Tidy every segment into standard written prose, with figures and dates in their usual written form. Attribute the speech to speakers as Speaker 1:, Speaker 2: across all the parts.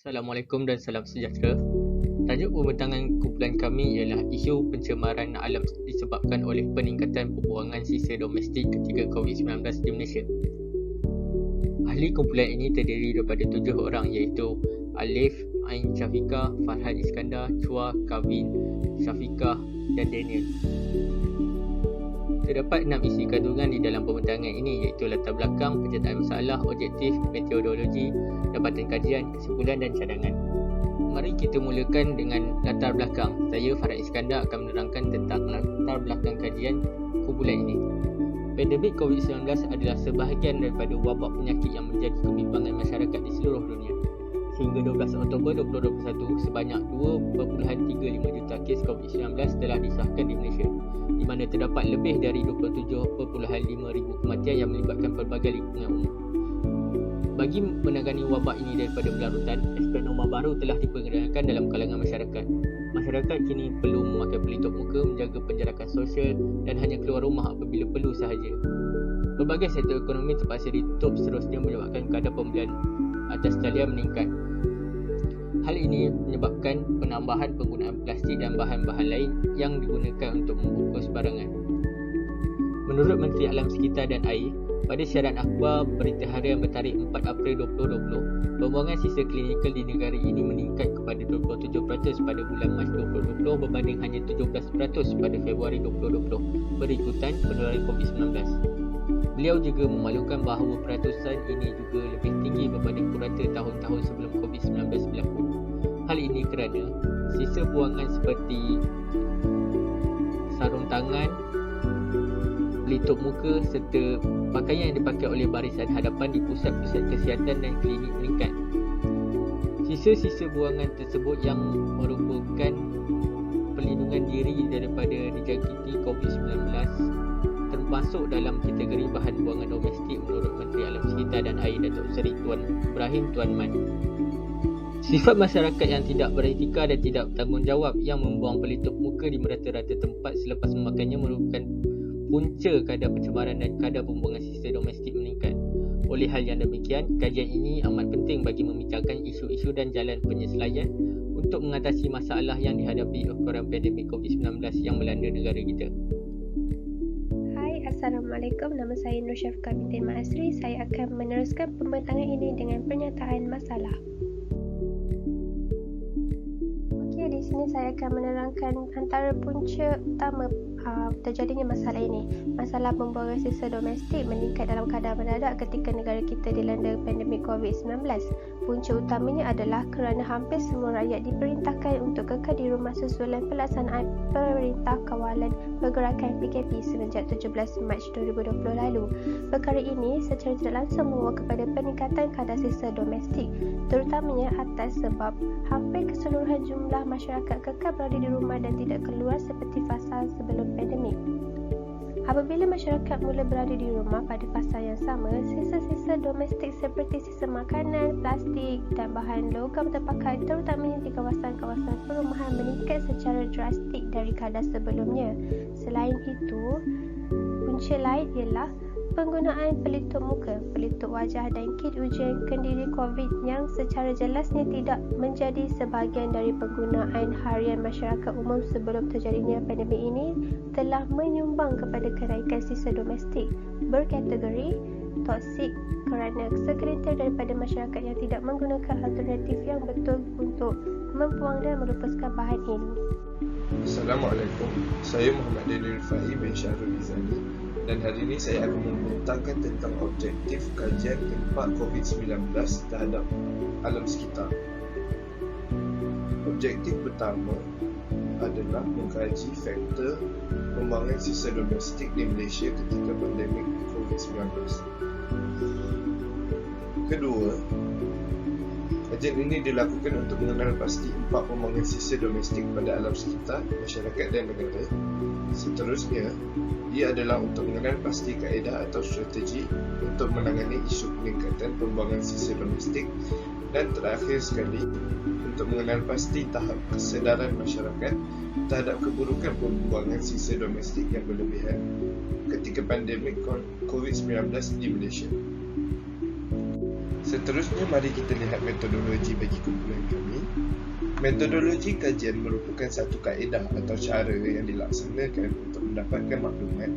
Speaker 1: Assalamualaikum dan salam sejahtera. Tajuk pembentangan kumpulan kami ialah isu pencemaran alam disebabkan oleh peningkatan pembuangan sisa domestik ketika COVID-19 di Malaysia. Ahli kumpulan ini terdiri daripada 7 orang iaitu Alif, Ain Syafiqah, Farhan Iskandar, Chua, Kavin, Syafiqah dan Daniel. Terdapat 6 isi kandungan di dalam pembentangan ini iaitu latar belakang, penyertaan masalah, objektif, metodologi, dapatan kajian, kesimpulan dan cadangan. Mari kita mulakan dengan latar belakang. Saya Farhan Iskandar akan menerangkan tentang latar belakang kajian kumpulan ini. Pandemik COVID-19 adalah sebahagian daripada wabak penyakit yang menjadi kebimbangan masyarakat di seluruh dunia. Sehingga 12 Oktober 2021, sebanyak 2.35 juta kes COVID-19 telah disahkan di Malaysia, di mana terdapat lebih dari 27.5 ribu kematian yang melibatkan pelbagai lingkungan umum. Bagi menangani wabak ini daripada berlarutan, aspek norma baru telah diperkenalkan dalam kalangan masyarakat. Masyarakat kini perlu memakai pelitup muka, menjaga penjarakan sosial dan hanya keluar rumah apabila perlu sahaja. Pelbagai sektor ekonomi terpaksa ditutup, seterusnya menyebabkan kadar pembelian atas talian meningkat. Hal ini menyebabkan penambahan penggunaan plastik dan bahan-bahan lain yang digunakan untuk membungkus barangan. Menurut Menteri Alam Sekitar dan Air, pada siaran akhbar Berita Harian bertarikh 4 April 2020, pembuangan sisa klinikal di negara ini meningkat kepada 27% pada bulan Mac 2020 berbanding hanya 17% pada Februari 2020 berikutan penularan COVID-19. Beliau juga memaklumkan bahawa peratusan ini juga lebih tinggi berbanding purata tahun-tahun sebelum COVID-19 berlaku. Hal ini kerana sisa buangan seperti sarung tangan, pelitup muka serta pakaian yang dipakai oleh barisan hadapan di pusat-pusat kesihatan dan klinik meningkat. Sisa-sisa buangan tersebut yang merupakan perlindungan diri daripada dijangkiti COVID-19 termasuk dalam kategori bahan buangan domestik menurut Menteri Alam Sekitar dan Air Datuk Seri Tuan Ibrahim Tuan Man. Sifat masyarakat yang tidak beretika dan tidak bertanggungjawab yang membuang pelitup muka di merata-rata tempat selepas memakainya merupakan punca kadar pencemaran dan kadar pembuangan sisa domestik meningkat. Oleh hal yang demikian, kajian ini amat penting bagi membincangkan isu-isu dan jalan penyesuaian untuk mengatasi masalah yang dihadapi ukuran pandemik COVID-19 yang melanda negara kita.
Speaker 2: Assalamualaikum, nama saya Nur Syafiqah binti Ma'asri. Saya akan meneruskan pembentangan ini dengan pernyataan masalah. Okey, di sini saya akan menerangkan antara punca utama terjadinya masalah ini. Masalah pembuangan sisa domestik meningkat dalam kadar mendadak ketika negara kita dilanda pandemik COVID-19. Punca utamanya adalah kerana hampir semua rakyat diperintahkan untuk kekal di rumah susulan pelaksanaan Perintah Kawalan Pergerakan PKP semenjak 17 Mac 2020 lalu. Perkara ini secara tidak langsung membawa kepada peningkatan kadar sisa domestik, terutamanya atas sebab hampir keseluruhan jumlah masyarakat kekal berada di rumah dan tidak keluar seperti fasa sebelum pandemik. Apabila masyarakat mula berada di rumah pada fasa yang sama, sisa-sisa domestik seperti sisa makanan, plastik dan bahan logam terpakai terutamanya di kawasan-kawasan perumahan meningkat secara drastik dari kadar sebelumnya. Selain itu, punca lain ialah penggunaan pelitup muka, pelitup wajah dan kit ujian kendiri COVID yang secara jelasnya tidak menjadi sebahagian dari penggunaan harian masyarakat umum sebelum terjadinya pandemik ini telah menyumbang kepada kenaikan sisa domestik berkategori toksik kerana segelintir daripada masyarakat yang tidak menggunakan alternatif yang betul untuk membuang dan melupaskan bahan ini.
Speaker 3: Assalamualaikum, saya Muhammad Daniel Rifai bin Syahrul Rizali dan hari ini saya akan membentangkan tentang objektif kajian dampak COVID-19 terhadap alam sekitar. Objektif pertama adalah mengkaji faktor pembuangan sisa domestik di Malaysia ketika pandemik COVID-19. Kedua, kajian ini dilakukan untuk mengenal pasti impak pembuangan sisa domestik pada alam sekitar, masyarakat dan negara. Seterusnya, ia adalah untuk mengenal pasti kaedah atau strategi untuk menangani isu peningkatan pembuangan sisa domestik, dan terakhir sekali untuk mengenal pasti tahap kesedaran masyarakat terhadap keburukan pembuangan sisa domestik yang berlebihan ketika pandemik COVID-19 di Malaysia. Seterusnya, mari kita lihat metodologi bagi kumpulan kami. Metodologi kajian merupakan satu kaedah atau cara yang dilaksanakan untuk mendapatkan maklumat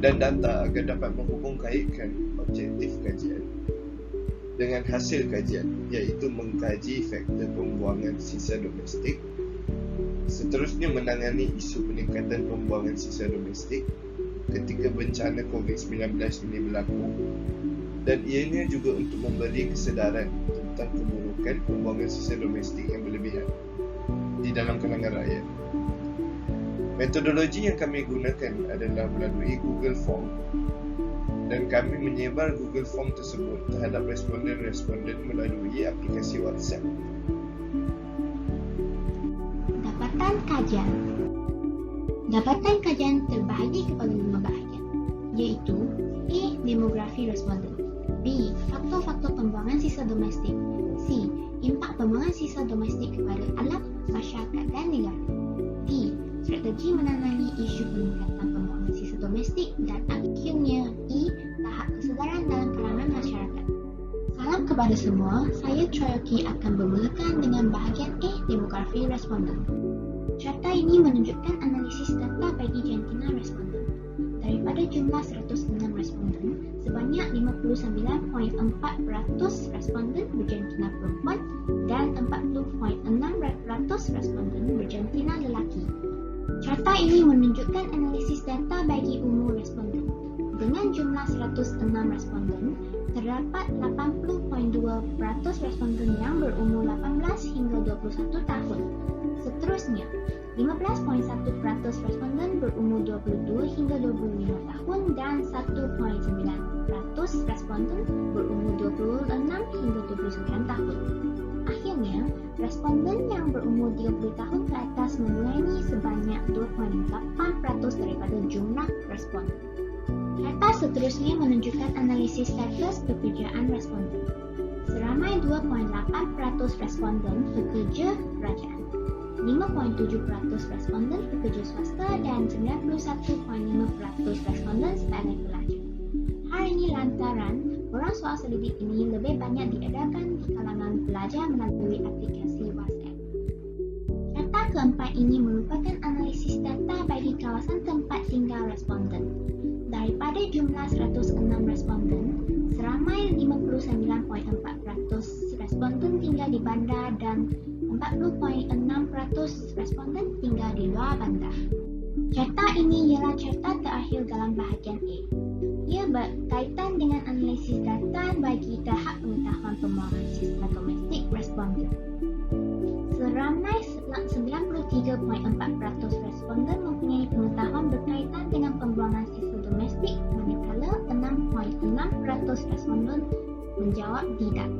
Speaker 3: dan data agar dapat menghubungkaitkan objektif kajian dengan hasil kajian, iaitu mengkaji faktor pembuangan sisa domestik. Seterusnya, menangani isu peningkatan pembuangan sisa domestik ketika bencana COVID-19 ini berlaku, dan ianya juga untuk memberi kesedaran tentang keburukan pembuangan sisa domestik yang berlebihan di dalam kalangan rakyat. Metodologi yang kami gunakan adalah melalui Google Form, dan kami menyebar Google Form tersebut terhadap responden-responden melalui aplikasi WhatsApp.
Speaker 4: Dapatan kajian. Dapatan kajian terbahagi kepada 5 bahagian, iaitu A. Demografi responden, B. Faktor-faktor pembuangan sisa domestik, C. Impak pembuangan sisa domestik kepada alam, masyarakat dan negara, D. Strategi menangani isu peningkatan pembuangan sisa domestik, dan akhirnya E. Tahap kesedaran dalam kalangan masyarakat. Salam kepada semua, saya Troyoki akan bermulakan dengan bahagian A. Demografi responden. Carta ini menunjukkan analisis data bagi jantina responden. Daripada jumlah 106 responden, sebanyak 59.4% responden berjantina perempuan dan 40.6% responden berjantina lelaki. Carta ini menunjukkan analisis data bagi umur responden. Dengan jumlah 106 responden, terdapat 80.2% responden yang berumur 18 hingga 21 tahun. Seterusnya, 15.1% responden berumur 22 hingga 25 tahun dan 1.9% responden berumur 26 hingga 29 tahun. Akhirnya, responden yang berumur 30 tahun ke atas melayani sebanyak 2.8% daripada jumlah responden. Data seterusnya menunjukkan analisis status pekerjaan responden. Seramai 2.8% responden bekerja kerajaan, 5.7% responden pekerja swasta dan 91.5% responden sebagai pelajar. Hal ini lantaran orang soal selidik ini lebih banyak diadakan di kalangan pelajar melalui aplikasi WhatsApp. Data keempat ini merupakan analisis data bagi kawasan tempat tinggal responden. Daripada jumlah 106 responden, seramai 59.4% responden tinggal di bandar dan 40.6% responden tinggal di luar bandar. Carta ini ialah carta terakhir dalam bahagian A. Ia berkaitan dengan analisis data bagi tahap pengetahuan pembuangan sisa domestik responden. Seramai 93.4% responden mempunyai pengetahuan berkaitan dengan pembuangan sisa domestik, manakala 6.6% responden menjawab tidak.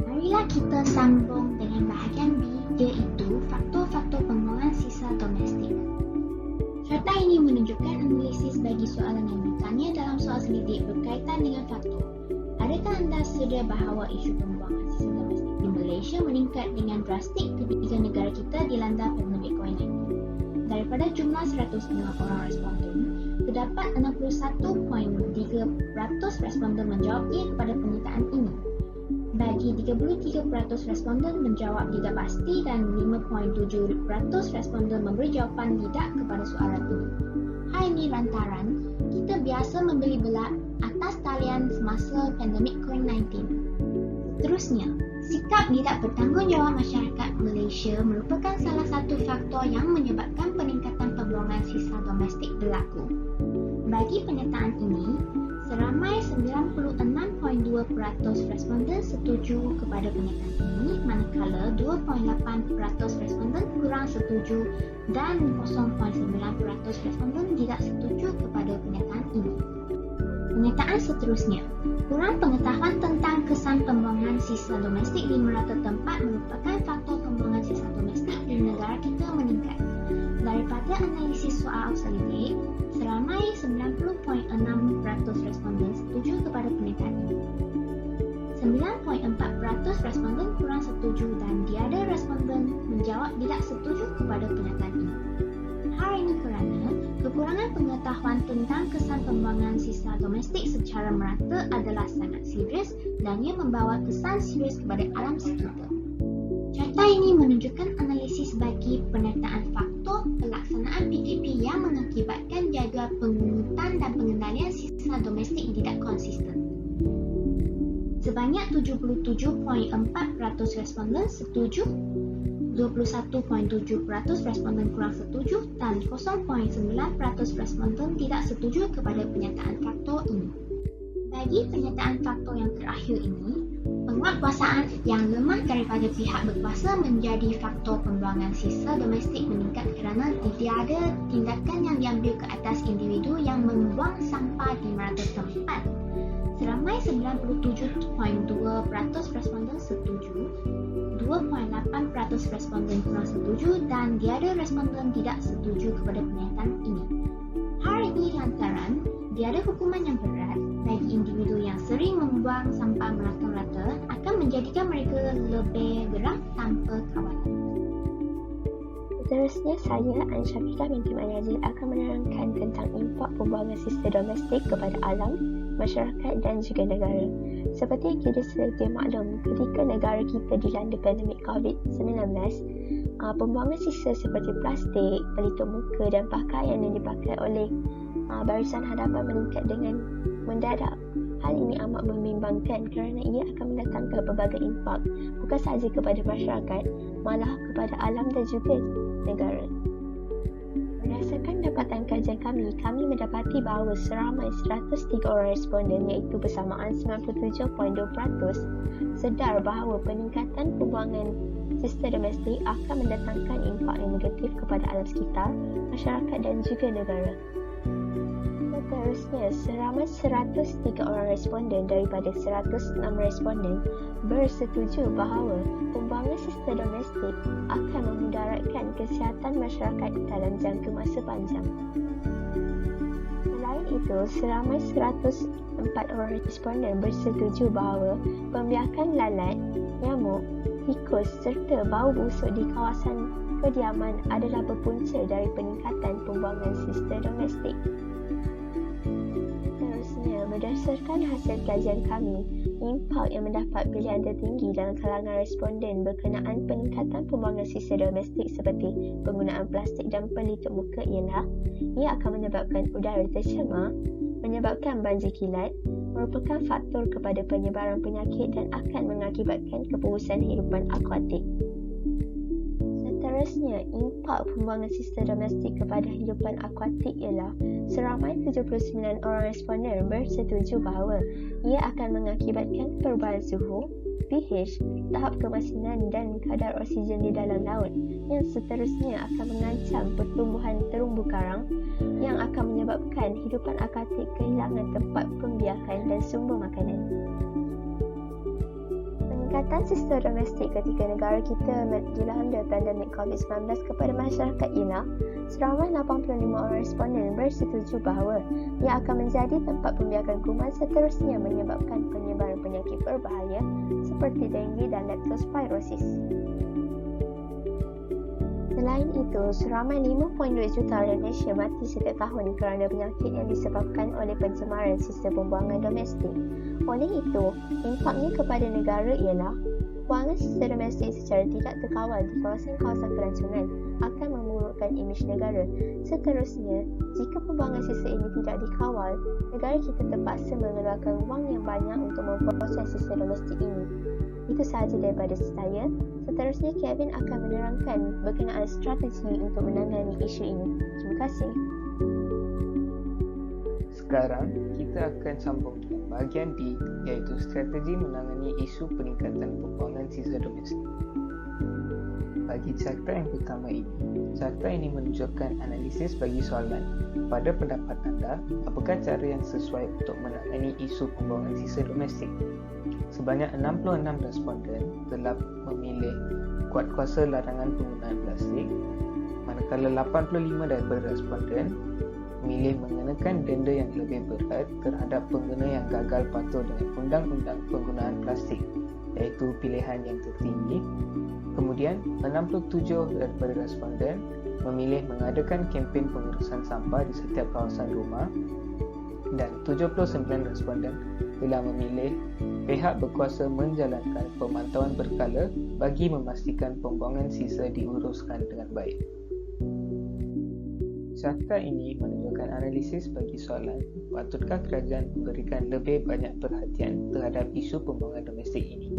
Speaker 4: Marilah kita sambung dengan bahagian B, iaitu faktor-faktor pembuangan sisa domestik. Carta ini menunjukkan analisis bagi soalan yang ditanya dalam soal selidik berkaitan dengan faktor. Adakah anda sedia bahawa isu pembuangan sisa domestik di Malaysia meningkat dengan drastik ketika negara kita dilanda pandemik COVID-19? Daripada jumlah 105 orang responden, terdapat 61.3% responden menjawab ya kepada pernyataan ini. Bagi 33% responden menjawab tidak pasti dan 5.7% responden memberi jawapan tidak kepada soalan ini. Hal ini lantaran kita biasa membeli belak atas talian semasa pandemik COVID-19. Seterusnya, sikap tidak bertanggungjawab masyarakat Malaysia merupakan salah satu faktor yang menyebabkan peningkatan pembuangan sisa domestik berlaku. Bagi pernyataan ini, seramai 96.2% responden setuju kepada pernyataan ini, manakala 2.8% responden kurang setuju dan 0.9% responden tidak setuju kepada pernyataan ini. Pernyataan seterusnya, kurang pengetahuan tentang kesan pembuangan sisa domestik di merata tempat merupakan faktor pembuangan sisa domestik di negara kita meningkat. Daripada analisis soal selidik, seramai 90.6% responden setuju kepada pernyataan ini. 9.4% responden kurang setuju dan tiada responden menjawab tidak setuju kepada pernyataan ini. Hal ini kerana kekurangan pengetahuan tentang kesan pembuangan sisa domestik secara merata adalah sangat serius dan ia membawa kesan serius kepada alam sekitar. Carta ini menunjukkan analisis bagi penyertaan faktor pelaksanaan PKP yang mengakibatkan jadual pengungutan dan pengendalian sisa domestik tidak konsisten. Sebanyak 77.4% responden setuju, 21.7% responden kurang setuju dan 0.9% responden tidak setuju kepada penyertaan faktor ini. Bagi penyertaan faktor yang terakhir ini, penguatkuasaan yang lemah daripada pihak berkuasa menjadi faktor pembuangan sisa domestik meningkat kerana tidak ada tindakan yang diambil ke atas individu yang membuang sampah di merata tempat. Seramai 97.2% responden setuju, 2.8% responden kurang setuju dan tiada responden tidak setuju kepada pernyataan ini. Hal ini lantaran tiada hukuman yang berat bagi individu yang sering membuang sampah merata-rata akan menjadikan mereka lebih gerak tanpa kawalan.
Speaker 2: Seterusnya, saya, Ansyafiqah binti Mayazid akan menerangkan tentang impak pembuangan sisa domestik kepada alam, masyarakat dan juga negara. Seperti yang kita sedia maklum, ketika negara kita dilanda pandemik COVID-19, pembuangan sisa seperti plastik, pelitup muka dan pakaian yang dipakai oleh barisan hadapan meningkat dengan mendadak. Hal ini amat membimbangkan kerana ia akan mendatangkan pelbagai impak, bukan sahaja kepada masyarakat, malah kepada alam dan juga negara. Berdasarkan dapatan kajian kami mendapati bahawa seramai 103 orang responden iaitu bersamaan 97.2% sedar bahawa peningkatan pembuangan sisa domestik akan mendatangkan impak yang negatif kepada alam sekitar, masyarakat dan juga negara. Seterusnya, seramai 103 orang responden daripada 106 responden bersetuju bahawa pembuangan sisa domestik akan memudaratkan kesihatan masyarakat dalam jangka masa panjang. Selain itu, seramai 104 orang responden bersetuju bahawa pembiakan lalat, nyamuk, tikus serta bau busuk di kawasan kediaman adalah berpunca dari peningkatan pembuangan sisa domestik. Berdasarkan hasil kajian kami, impak yang mendapat pilihan tertinggi dalam kalangan responden berkenaan peningkatan pembuangan sisa domestik seperti penggunaan plastik dan pelitup muka ialah ia akan menyebabkan udara tercemar, menyebabkan banjir kilat, merupakan faktor kepada penyebaran penyakit dan akan mengakibatkan kepurusan hidupan akuatik. Seterusnya, impak pembuangan sisa domestik kepada hidupan akuatik ialah seramai 79 orang responden bersetuju bahawa ia akan mengakibatkan perubahan suhu, pH, tahap kemasinan dan kadar oksigen di dalam laut yang seterusnya akan mengancam pertumbuhan terumbu karang yang akan menyebabkan hidupan akuatik kehilangan tempat pembiakan dan sumber makanan. Peningkatan sisa domestik ketika negara kita dilanda pandemik COVID-19 kepada masyarakat ialah seramai 85 orang responden bersetuju bahawa ia akan menjadi tempat pembiakan kuman seterusnya menyebabkan penyebaran penyakit berbahaya seperti dengue dan leptospirosis. Selain itu, seramai 5.2 juta orang Malaysia mati setiap tahun kerana penyakit yang disebabkan oleh pencemaran sisa pembuangan domestik. Oleh itu, impaknya kepada negara ialah pembuangan sisa domestik secara tidak terkawal di kawasan-kawasan pelancongan akan memburukkan imej negara. Seterusnya, jika pembuangan sisa ini tidak dikawal, negara kita terpaksa mengeluarkan wang yang banyak untuk memproses sisa domestik ini. Itu sahaja daripada saya. Seterusnya, Kevin akan menerangkan berkenaan strategi untuk menangani isu ini. Terima kasih.
Speaker 1: Sekarang, kita akan sambung dengan bahagian D, iaitu strategi menangani isu peningkatan pembuangan sisa domestik. Bagi carta yang pertama ini, carta ini menunjukkan analisis bagi soalan. Pada pendapat anda, apakah cara yang sesuai untuk menangani isu pembuangan sisa domestik? Sebanyak 66 responden telah memilih kuatkuasa larangan penggunaan plastik, manakala 85 daripada responden memilih mengenakan denda yang lebih berat terhadap pengguna yang gagal patuh dengan undang-undang penggunaan plastik, iaitu pilihan yang tertinggi. Kemudian, 67 daripada responden
Speaker 5: memilih mengadakan kempen pengurusan sampah di setiap kawasan rumah dan 79 responden telah memilih pihak berkuasa menjalankan pemantauan berkala bagi memastikan pembuangan sisa diuruskan dengan baik. Carta ini menunjukkan analisis bagi soalan, patutkah kerajaan memberikan lebih banyak perhatian terhadap isu pembuangan domestik ini?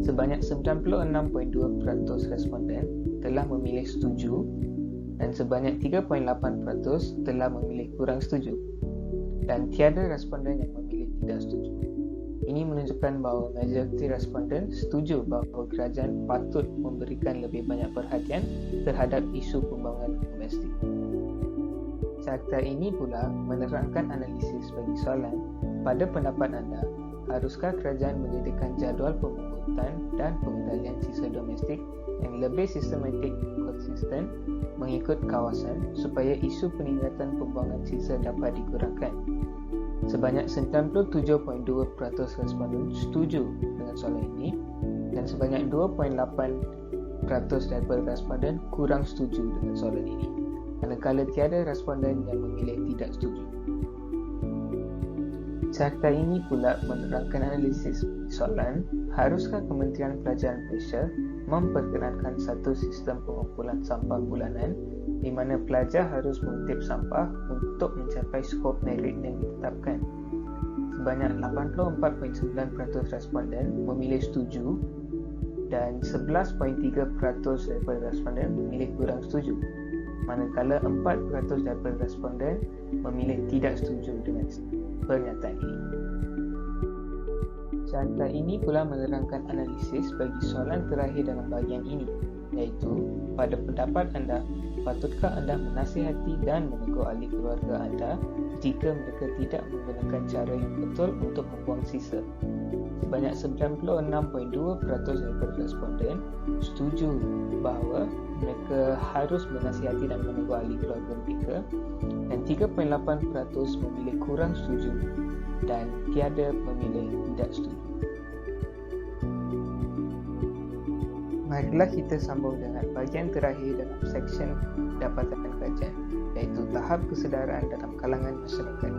Speaker 5: Sebanyak 96.2% responden telah memilih setuju dan sebanyak 3.8% telah memilih kurang setuju dan tiada responden yang memilih tidak setuju. Ini menunjukkan bahawa majoriti responden setuju bahawa kerajaan patut memberikan lebih banyak perhatian terhadap isu pembuangan domestik. Carta ini pula menerangkan analisis bagi soalan, pada pendapat anda, haruskah kerajaan menyediakan jadual pemungutan dan pengendalian sisa domestik yang lebih sistematik konsisten mengikut kawasan supaya isu peningkatan pembuangan sisa dapat dikurangkan? Sebanyak 97.2% responden setuju dengan soalan ini dan sebanyak 2.8% daripada responden kurang setuju dengan soalan ini, manakala tiada responden yang memilih tidak setuju. Carta ini pula menerangkan analisis soalan, haruskah Kementerian Pelajaran Malaysia memperkenalkan satu sistem pengumpulan sampah bulanan di mana pelajar harus mengutip sampah untuk mencapai skop merit yang ditetapkan? Sebanyak 84.9% responden memilih setuju dan 11.3% daripada responden memilih kurang setuju, manakala 4% daripada responden memilih tidak setuju dengan pernyataan ini. Carta ini pula menerangkan analisis bagi soalan terakhir dalam bahagian ini, iaitu, pada pendapat anda, patutkah anda menasihati dan menegur ahli keluarga anda jika mereka tidak menggunakan cara yang betul untuk membuang sisa? Sebanyak 96.2% daripada responden setuju bahawa mereka harus menasihati dan menegur ahli keluarga mereka dan 3.8% memilih kurang setuju dan tiada memilih tidak setuju. Marilah kita sambung dengan bahagian terakhir dalam seksyen dapatan kajian, iaitu tahap kesedaran dalam kalangan masyarakat.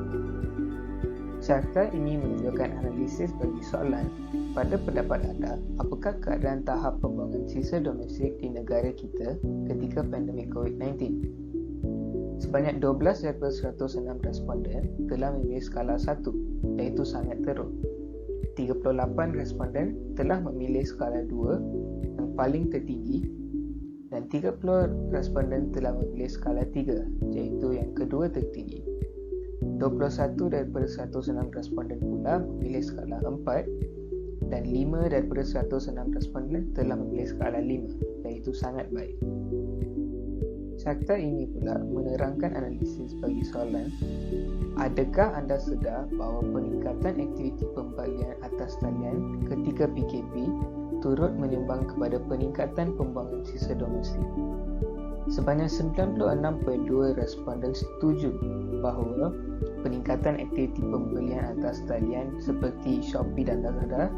Speaker 5: Carta ini menunjukkan analisis bagi soalan, pada pendapat anda, apakah keadaan tahap pembuangan sisa domestik di negara kita ketika pandemik COVID-19? Sebanyak 12 daripada 106 responden telah memilih skala 1, iaitu sangat teruk. 38 responden telah memilih skala 2 yang paling tertinggi dan 30 responden telah memilih skala 3, iaitu yang kedua tertinggi. 21 daripada 106 responden pula memilih skala 4 dan 5 daripada 106 responden telah memilih skala 5, iaitu sangat baik. Carta ini pula menerangkan analisis bagi soalan, adakah anda sedar bahawa peningkatan aktiviti pembalian atas talian ketika PKP turut menyumbang kepada peningkatan pembuangan sisa domestik? Sebanyak 96.2% responden setuju bahawa peningkatan aktiviti pembelian atas talian seperti Shopee dan Lazada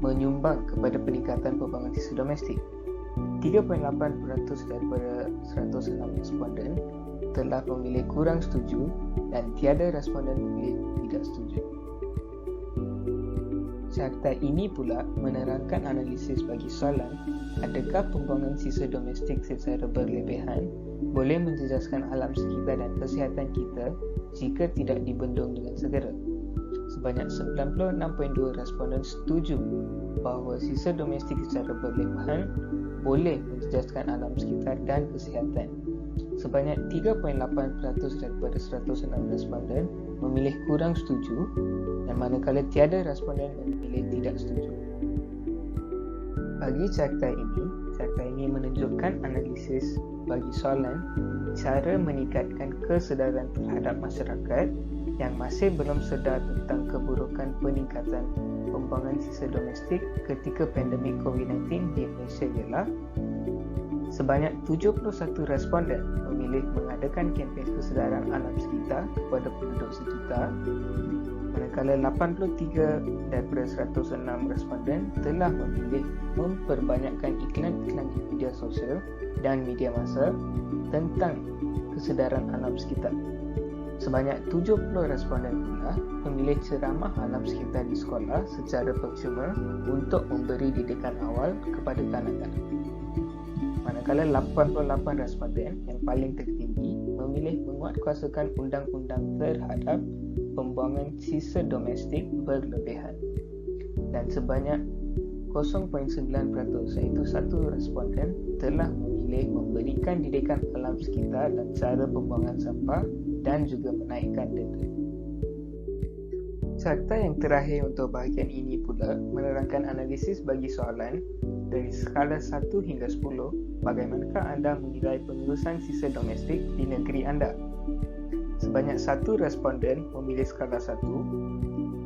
Speaker 5: menyumbang kepada peningkatan pembuangan sisa domestik. 3.8% daripada 106 responden telah memilih kurang setuju dan tiada responden memilih tidak setuju. Carta ini pula menerangkan analisis bagi soalan, adakah pembuangan sisa domestik secara berlebihan boleh menjejaskan alam sekitar dan kesihatan kita jika tidak dibendung dengan segera? Sebanyak 96.2% responden setuju bahawa sisa domestik secara berlebihan boleh menjejaskan alam sekitar dan kesihatan. Sebanyak 3.8% daripada 106 responden memilih kurang setuju dan manakala tiada responden memilih tidak setuju. Bagi carta ini menunjukkan analisis bagi soalan cara meningkatkan kesedaran terhadap masyarakat yang masih belum sedar tentang keburukan peningkatan pembuangan sisa domestik ketika pandemik COVID-19 di Malaysia ialah sebanyak 71 responden memilih mengadakan kempen kesedaran alam sekitar kepada penduduk sekitar manakala 83 daripada 106 responden telah memilih memperbanyakkan iklan-iklan di media sosial dan media massa tentang kesedaran alam sekitar. Sebanyak 70 responden pula memilih ceramah alam sekitar di sekolah secara percuma untuk memberi didikan awal kepada kanak-kanak. Manakala 88 responden yang paling tertinggi memilih menguatkuasakan undang-undang terhadap pembuangan sisa domestik berlebihan. Dan sebanyak 0.9% iaitu 1 responden telah memilih memberikan didikan alam sekitar dan cara pembuangan sampah dan juga menaikkan denda. Carta yang terakhir untuk bahagian ini pula menerangkan analisis bagi soalan dari skala 1 hingga 10, bagaimanakah anda menilai pengurusan sisa domestik di negeri anda. Sebanyak 1 responden memilih skala 1,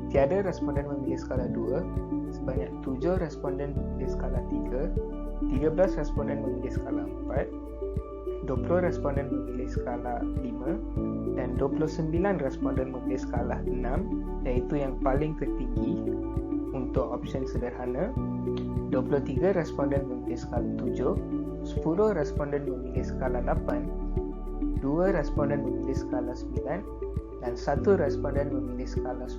Speaker 5: tiada responden memilih skala 2, sebanyak 7 responden memilih skala 3, 13 responden memilih skala 4, 20 responden memilih skala 5 dan 29 responden memilih skala 6, iaitu yang paling tertinggi untuk option sederhana. 23 responden memilih skala 7, 10 responden memilih skala 8, 2 responden memilih skala 9 dan 1 responden memilih skala 10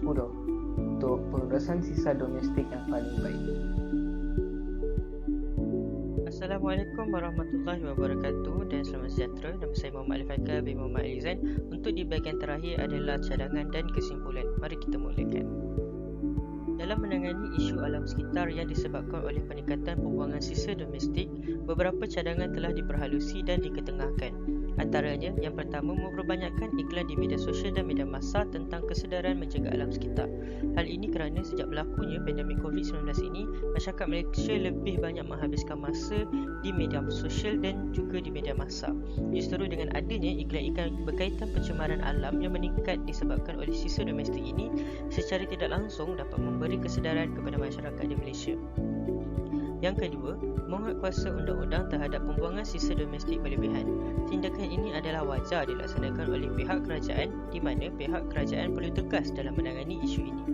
Speaker 5: untuk pengurusan sisa domestik yang paling baik.
Speaker 1: Assalamualaikum warahmatullahi wabarakatuh dan selamat sejahtera. Nama saya Muhammad Al-Fakar bin Muhammad Alizan. Untuk di bahagian terakhir adalah cadangan dan kesimpulan. Mari kita mulakan. Dalam menangani isu alam sekitar yang disebabkan oleh peningkatan pembuangan sisa domestik, beberapa cadangan telah diperhalusi dan diketengahkan. Antaranya, yang pertama, memperbanyakkan iklan di media sosial dan media massa tentang kesedaran menjaga alam sekitar. Hal ini kerana sejak berlakunya pandemik COVID-19 ini, masyarakat Malaysia lebih banyak menghabiskan masa di media sosial dan juga di media massa. Justru dengan adanya iklan-iklan berkaitan pencemaran alam yang meningkat disebabkan oleh sisa domestik ini, secara tidak langsung dapat memberi kesedaran kepada masyarakat di Malaysia. Yang kedua, menguatkuasa undang-undang terhadap pembuangan sisa domestik berlebihan. Tindakan ini adalah wajar dilaksanakan oleh pihak kerajaan, di mana pihak kerajaan perlu tegas dalam menangani isu ini.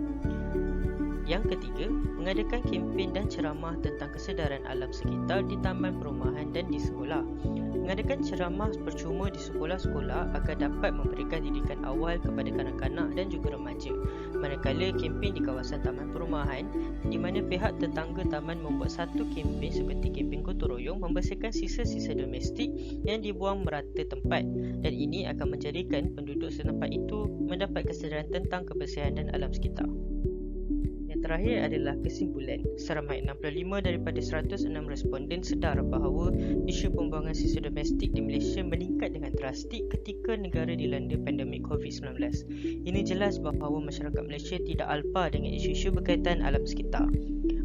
Speaker 1: Yang ketiga, mengadakan kempen dan ceramah tentang kesedaran alam sekitar di taman perumahan dan di sekolah. Mengadakan ceramah percuma di sekolah-sekolah agar dapat memberikan didikan awal kepada kanak-kanak dan juga remaja. Manakala kempen di kawasan taman perumahan, di mana pihak tetangga taman membuat satu kempen seperti kempen gotong royong membersihkan sisa-sisa domestik yang dibuang merata tempat, dan ini akan menjadikan penduduk setempat itu mendapat kesedaran tentang kebersihan dan alam sekitar. Yang terakhir adalah kesimpulan. Seramai 65 daripada 106 responden sedar bahawa isu pembuangan sisa domestik di Malaysia meningkat dengan drastik ketika negara dilanda pandemik COVID-19. Ini jelas bahawa masyarakat Malaysia tidak alpa dengan isu-isu berkaitan alam sekitar.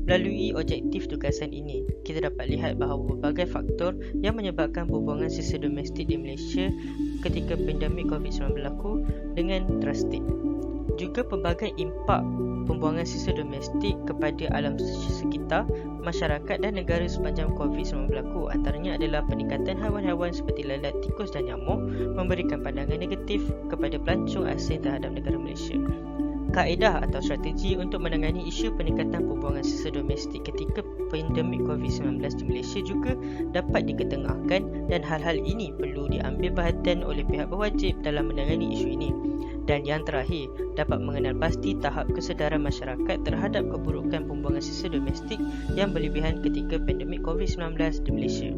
Speaker 1: Melalui objektif tugasan ini, kita dapat lihat bahawa berbagai faktor yang menyebabkan pembuangan sisa domestik di Malaysia ketika pandemik COVID-19 berlaku dengan drastik. Juga pelbagai impak pembuangan sisa domestik kepada alam sekitar, masyarakat dan negara sepanjang COVID-19 berlaku. Antaranya adalah peningkatan haiwan-haiwan seperti lalat, tikus dan nyamuk, memberikan pandangan negatif kepada pelancong asing terhadap negara Malaysia. Kaedah atau strategi untuk menangani isu peningkatan pembuangan sisa domestik ketika pandemik COVID-19 di Malaysia juga dapat diketengahkan, dan hal-hal ini perlu diambil perhatian oleh pihak berwajib dalam menangani isu ini. Dan yang terakhir, dapat mengenal pasti tahap kesedaran masyarakat terhadap keburukan pembuangan sisa domestik yang berlebihan ketika pandemik COVID-19 di Malaysia.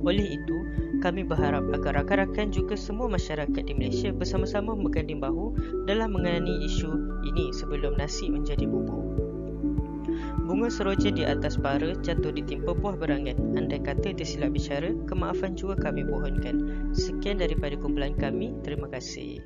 Speaker 1: Oleh itu, kami berharap agar rakan-rakan juga semua masyarakat di Malaysia bersama-sama berganding bahu dalam mengenai isu ini sebelum nasi menjadi bubur. Bunga seroja di atas para jatuh ditimpa buah berangan. Andai kata tersilap bicara, kemaafan juga kami mohonkan. Sekian daripada kumpulan kami. Terima kasih.